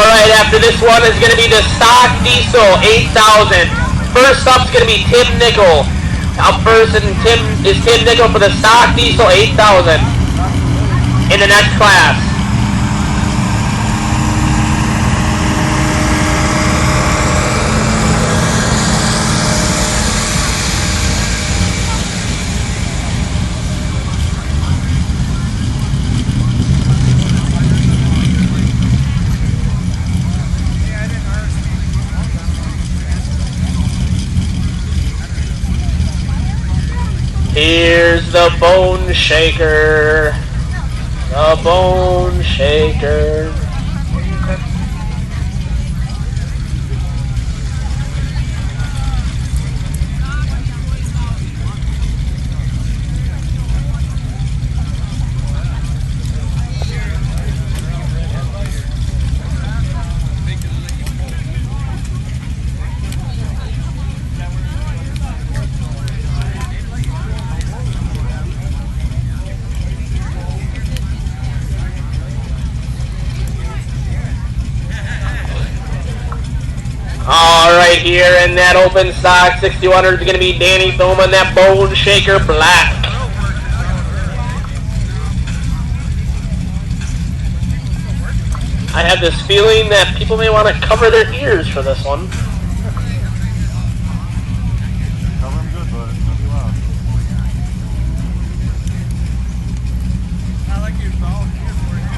Alright, after this one is going to be the stock diesel 8000. First up is going to be Tim Nickel. Up first and Tim Nickel for the stock diesel 8000 in the next class. Here's the bone shaker. The bone shaker. Alright, here in that open stock 6100 is going to be Danny Thoma and that bone shaker black. I have this feeling that people may want to cover their ears for this one. Cover them good, but it's going to be loud. I like your volunteer for it.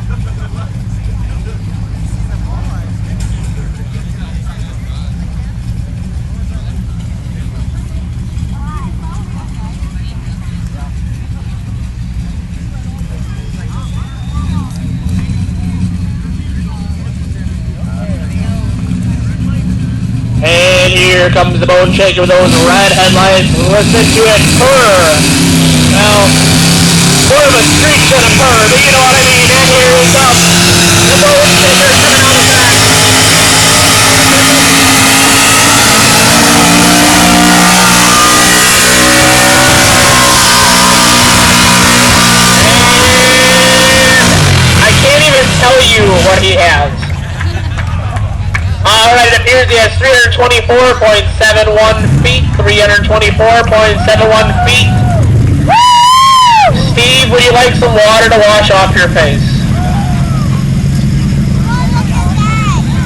And here comes the bone shaker with those red headlights. Listen to it purr. Well, more of a screech than a purr, but you know what I mean. And here is up the bone shaker coming out of the back. And I can't even tell you what he has. Alright, it appears he has 324.71 feet. 324.71 feet. Woo! Steve, would you like some water to wash off your face?